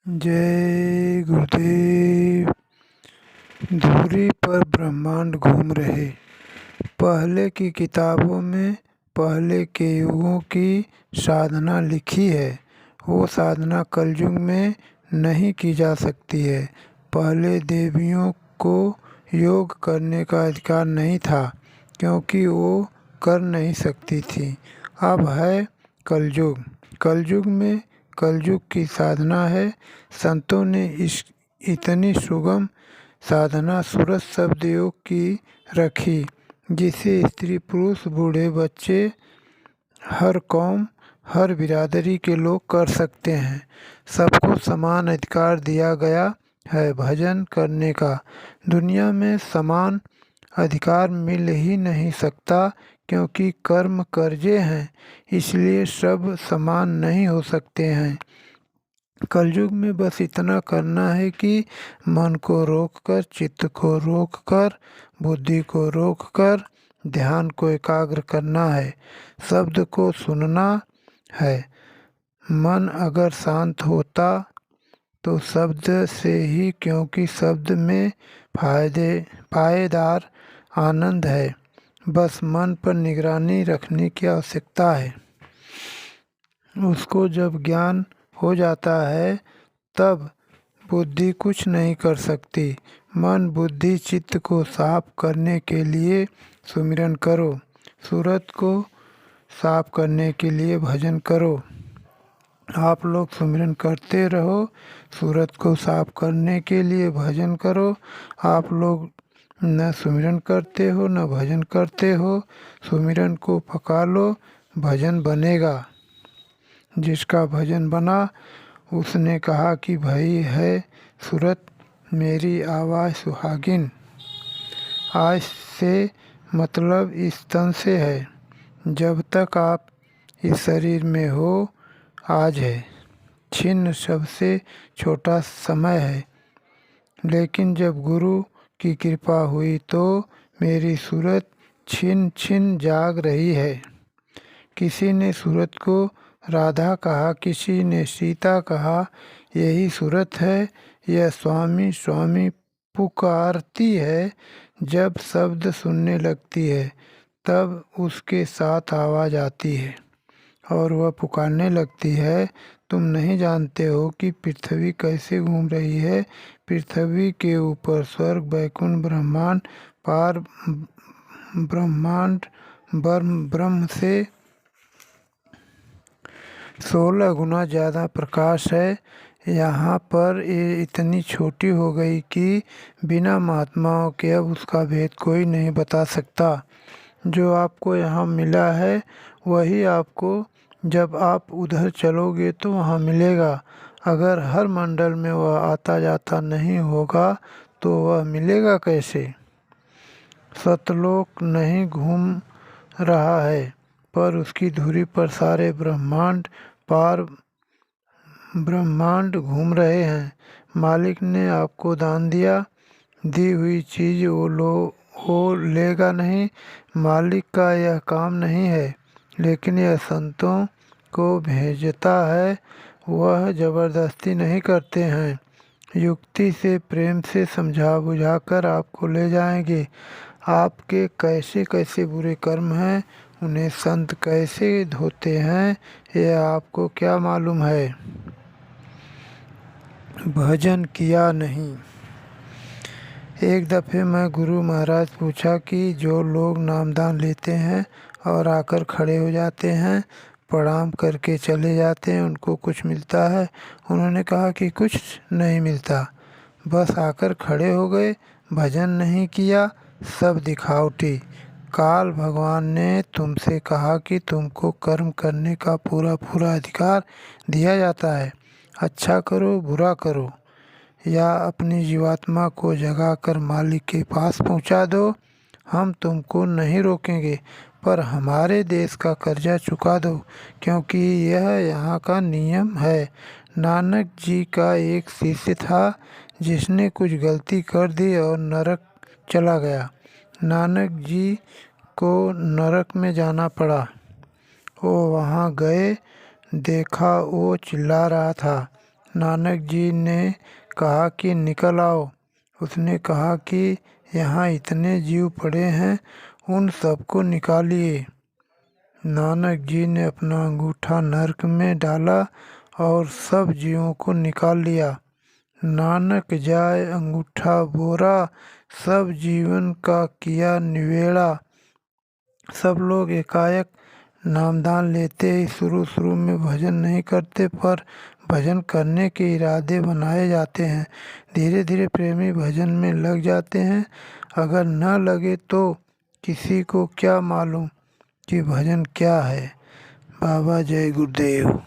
जय गुरुदेव। धुरी पर ब्रह्मांड घूम रहे। पहले की किताबों में पहले के युगों की साधना लिखी है। वो साधना कलयुग में नहीं की जा सकती है। पहले देवियों को योग करने का अधिकार नहीं था क्योंकि वो कर नहीं सकती थी। अब है कलयुग। कलयुग में कलयुग की साधना है। संतों ने इस इतनी सुगम साधना सूरज शब्द योग की रखी जिसे स्त्री पुरुष बूढ़े बच्चे हर कौम हर बिरादरी के लोग कर सकते हैं। सबको समान अधिकार दिया गया है भजन करने का। दुनिया में समान अधिकार मिल ही नहीं सकता क्योंकि कर्म कर्जे हैं, इसलिए सब समान नहीं हो सकते हैं। कलयुग में बस इतना करना है कि मन को रोककर, चित्त को रोककर, बुद्धि को रोककर ध्यान को एकाग्र करना है। शब्द को सुनना है। मन अगर शांत होता तो शब्द से ही, क्योंकि शब्द में पायेदार आनंद है। बस मन पर निगरानी रखने की आवश्यकता है। उसको जब ज्ञान हो जाता है तब बुद्धि कुछ नहीं कर सकती। मन बुद्धि चित्त को साफ करने के लिए सुमिरन करो। सूरत को साफ करने के लिए भजन करो। आप लोग सुमिरन करते रहो। सूरत को साफ करने के लिए भजन करो। आप लोग न सुमिरन करते हो न भजन करते हो। सुमिरन को पका लो, भजन बनेगा। जिसका भजन बना उसने कहा कि भाई है सूरत मेरी आवाज़ सुहागिन। आज से मतलब इस तन से है। जब तक आप इस शरीर में हो आज है। छिन्न सबसे छोटा समय है। लेकिन जब गुरु की कृपा हुई तो मेरी सूरत छिन छिन जाग रही है। किसी ने सूरत को राधा कहा, किसी ने सीता कहा। यही सूरत है। यह स्वामी स्वामी पुकारती है। जब शब्द सुनने लगती है तब उसके साथ आवाज़ आती है और वह पुकारने लगती है। तुम नहीं जानते हो कि पृथ्वी कैसे घूम रही है। पृथ्वी के ऊपर स्वर्ग, वैकुंठ, ब्रह्मांड, पार ब्रह्मांड, ब्रह्म से 16 गुना ज़्यादा प्रकाश है। यहाँ पर ये इतनी छोटी हो गई कि बिना महात्माओं के अब उसका भेद कोई नहीं बता सकता। जो आपको यहाँ मिला है वही आपको जब आप उधर चलोगे तो वहाँ मिलेगा। अगर हर मंडल में वह आता जाता नहीं होगा तो वह मिलेगा कैसे। सतलोक नहीं घूम रहा है पर उसकी धुरी पर सारे ब्रह्मांड पार ब्रह्मांड घूम रहे हैं। मालिक ने आपको दान दिया, दी हुई चीज़ वो लेगा नहीं। मालिक का यह काम नहीं है, लेकिन यह संतों को भेजता है। वह ज़बरदस्ती नहीं करते हैं। युक्ति से प्रेम से समझा बुझाकर आपको ले जाएंगे। आपके कैसे कैसे बुरे कर्म हैं, उन्हें संत कैसे धोते हैं, यह आपको क्या मालूम है। भजन किया नहीं। एक दफ़े मैं गुरु महाराज पूछा कि जो लोग नामदान लेते हैं और आकर खड़े हो जाते हैं, प्रणाम करके चले जाते हैं, उनको कुछ मिलता है। उन्होंने कहा कि कुछ नहीं मिलता, बस आकर खड़े हो गए, भजन नहीं किया, सब दिखावटी। काल भगवान ने तुमसे कहा कि तुमको कर्म करने का पूरा पूरा अधिकार दिया जाता है। अच्छा करो बुरा करो या अपनी जीवात्मा को जगाकर मालिक के पास पहुंचा दो, हम तुमको नहीं रोकेंगे, पर हमारे देश का कर्जा चुका दो क्योंकि यह यहाँ का नियम है। नानक जी का एक शिष्य था जिसने कुछ गलती कर दी और नरक चला गया। नानक जी को नरक में जाना पड़ा। वो वहाँ गए, देखा वो चिल्ला रहा था, नानक जी ने कहा कि निकल आओ। उसने कहा कि यहाँ इतने जीव पड़े हैं, उन सबको निकालिए। नानक जी ने अपना अंगूठा नरक में डाला और सब जीवों को निकाल लिया। नानक जाए अंगूठा बोरा, सब जीवन का किया निवेड़ा। सब लोग एकाएक नामदान लेते ही शुरू में भजन नहीं करते, पर भजन करने के इरादे बनाए जाते हैं। धीरे धीरे प्रेमी भजन में लग जाते हैं। अगर न लगे तो किसी को क्या मालूम कि भजन क्या है। बाबा जय गुरुदेव।